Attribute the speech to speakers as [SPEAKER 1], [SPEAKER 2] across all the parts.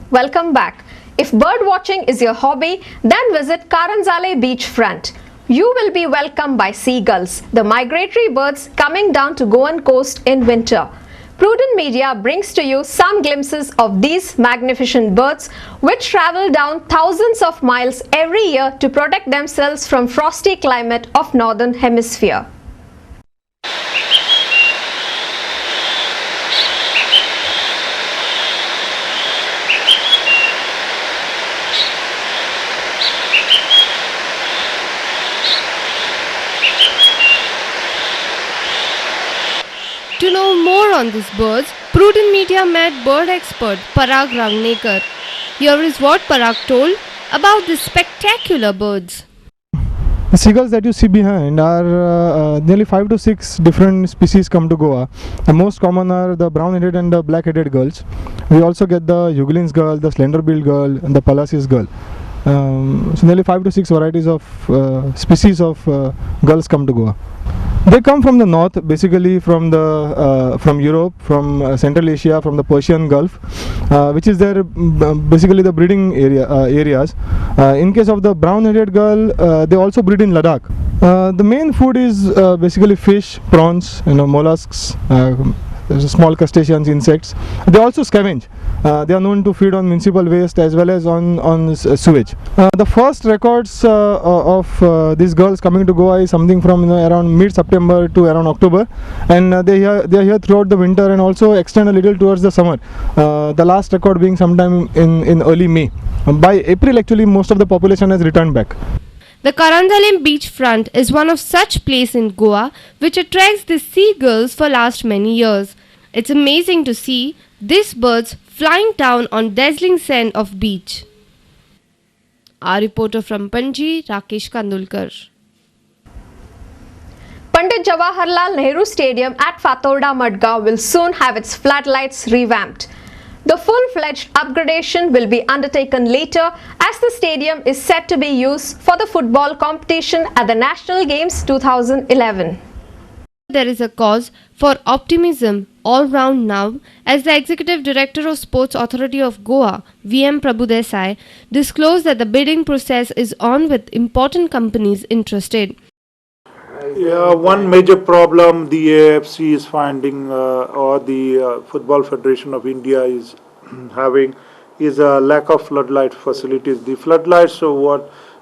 [SPEAKER 1] Welcome back. If bird watching is your hobby, then visit Karanzale beachfront. You will be welcomed by seagulls, the migratory birds coming down to Goan coast in winter. Prudent Media brings to you some glimpses of these magnificent birds which travel down thousands of miles every year to protect themselves from frosty climate of northern hemisphere.
[SPEAKER 2] To know more on these birds, Prudent Media met bird expert Parag Rangnekar. Here is what Parag told about these spectacular birds.
[SPEAKER 3] The seagulls that you see behind are nearly 5 to 6 different species come to Goa. The most common are the brown-headed and the black-headed gulls. We also get the Hugolin's gull, the slender-billed gull and the Pallas's gull. So nearly 5 to 6 varieties of species of gulls come to Goa. They come from the north, basically from Europe, from Central Asia, from the Persian Gulf, which is their basically the breeding areas. In case of the brown-headed gull, they also breed in Ladakh. The main food is basically fish, prawns, mollusks, small crustaceans, insects. They also scavenge. They are known to feed on municipal waste as well as on sewage. The first records of these gulls coming to Goa is something from around mid-September to around October, and they are here throughout the winter and also extend a little towards the summer. The last record being sometime in early May. By April, actually, most of the population has returned back.
[SPEAKER 2] The Karanzale beachfront is one of such place in Goa which attracts the seagulls for last many years. It's amazing to see these birds flying down on dazzling sand of beach. Our reporter from Panji, Rakesh Kandulkar.
[SPEAKER 1] Pandit Jawaharlal Nehru Stadium at Fatorda Madgaon will soon have its floodlights revamped. The full-fledged upgradation will be undertaken later as the stadium is set to be used for the football competition at the National Games 2011.
[SPEAKER 2] There is a cause for optimism all round now as the Executive Director of Sports Authority of Goa, VM Prabhudesai, disclosed that the bidding process is on with important companies interested.
[SPEAKER 4] Yeah, one major problem the AFC is finding or the Football Federation of India is having is a lack of floodlight facilities. The floodlights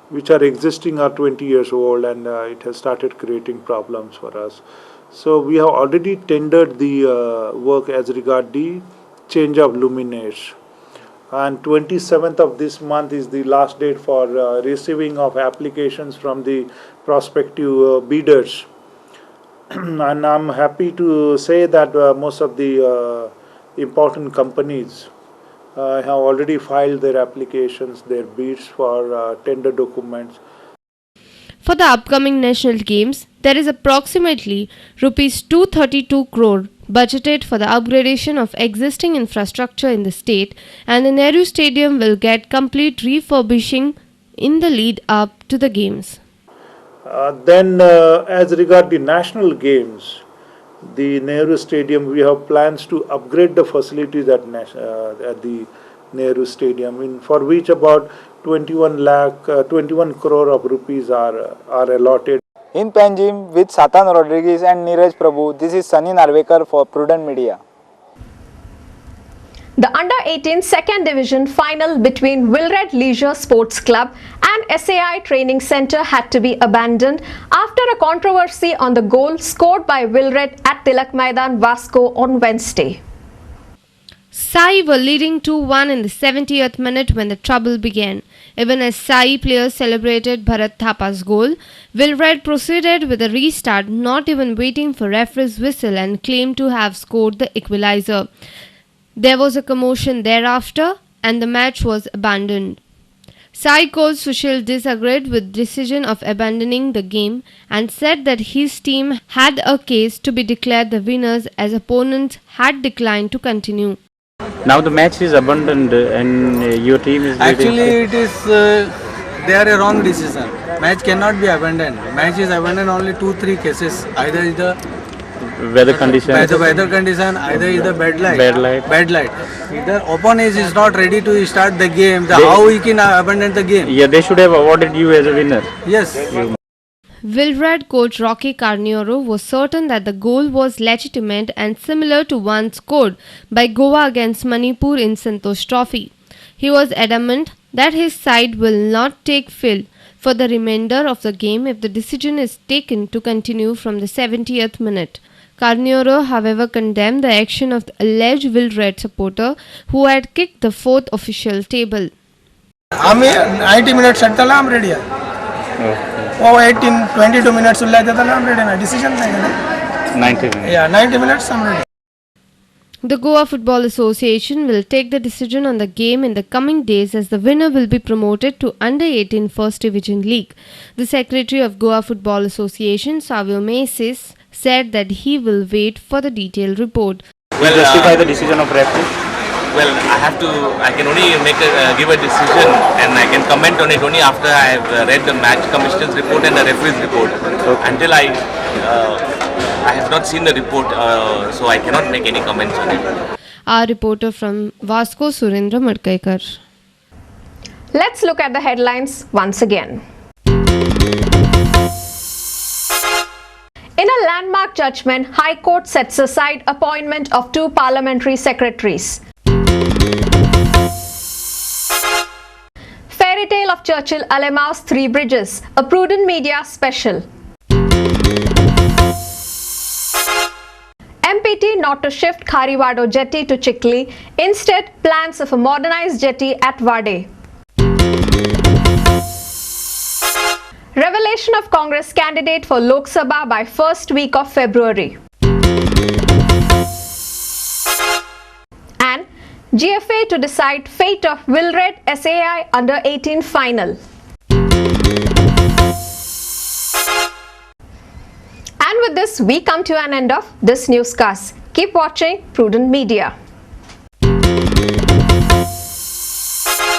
[SPEAKER 4] which are existing are 20 years old and it has started creating problems for us. So we have already tendered the work as regard the change of luminaires. And 27th of this month is the last date for receiving of applications from the prospective bidders. And I'm happy to say that most of the important companies have already filed their applications, their bids for tender documents.
[SPEAKER 2] For the upcoming national games, there is approximately Rs 232 crore budgeted for the upgradation of existing infrastructure in the state, and the Nehru Stadium will get complete refurbishing in the lead up to the games.
[SPEAKER 4] Then as regard the national games, the Nehru Stadium, we have plans to upgrade the facilities at the Nehru Stadium, for which about 21 crore of rupees are allotted.
[SPEAKER 5] In Panjim with Satan Rodriguez and Neeraj Prabhu, this is Sunny Narvekar for Prudent Media.
[SPEAKER 1] The Under-18 Second Division final between Wilred Leisure Sports Club and SAI Training Centre had to be abandoned after a controversy on the goal scored by Wilred at Tilak Maidan, Vasco on Wednesday.
[SPEAKER 2] Sai were leading 2-1 in the 70th minute when the trouble began. Even as Sai players celebrated Bharat Thapa's goal, Wilred proceeded with a restart, not even waiting for referee's whistle, and claimed to have scored the equalizer. There was a commotion thereafter and the match was abandoned. Sai coach Sushil disagreed with the decision of abandoning the game and said that his team had a case to be declared the winners as opponents had declined to continue.
[SPEAKER 6] Now the match is abandoned and your team is leading.
[SPEAKER 7] Actually it is they are a wrong decision. Match cannot be abandoned. Match is abandoned only 2-3 cases. Either the
[SPEAKER 6] weather condition.
[SPEAKER 7] By the weather condition, either is the bad light.
[SPEAKER 6] Bad light.
[SPEAKER 7] Bad light. If the opponent is not ready to start the game, how he can abandon the game?
[SPEAKER 6] Yeah, they should have awarded you as a winner.
[SPEAKER 7] Yes.
[SPEAKER 2] Wilred coach Rocky Carnioro was certain that the goal was legitimate and similar to one scored by Goa against Manipur in Santosh Trophy. He was adamant that his side will not take field for the remainder of the game if the decision is taken to continue from the 70th minute. Carnioro, however, condemned the action of the alleged Wilred supporter who had kicked the fourth official table.
[SPEAKER 8] आम्ही 90 minute षटला आम ready आहे. 18-22 minutes Urla त्याला आम ready ना decision नाही केलं.
[SPEAKER 6] 90 minutes.
[SPEAKER 8] या 90 minutes आम ready.
[SPEAKER 2] The Goa Football Association will take the decision on the game in the coming days as the winner will be promoted to Under-18 First Division League. The Secretary of Goa Football Association, Savio Mesis, said that he will wait for the detailed report.
[SPEAKER 6] Well, justify the decision of referee.
[SPEAKER 9] Well, I can only give a decision and I can comment on it only after I have read the match commission's report and the referee's report. Until I have not seen the report, so I cannot make any comments on it.
[SPEAKER 2] Our reporter from Vasco, Surendra Madkaikar.
[SPEAKER 1] Let's look at the headlines once again. In a landmark judgment, High Court sets aside appointment of 2 parliamentary secretaries. Fairy tale of Churchill Alema's 3 bridges, a Prudent Media special. MPT not to shift Khariwado jetty to Chikli, instead plans of a modernized jetty at Vade. Revelation of Congress candidate for Lok Sabha by first week of February. And GFA to decide fate of Wilred SAI Under-18 final. And with this, we come to an end of this newscast. Keep watching Prudent Media.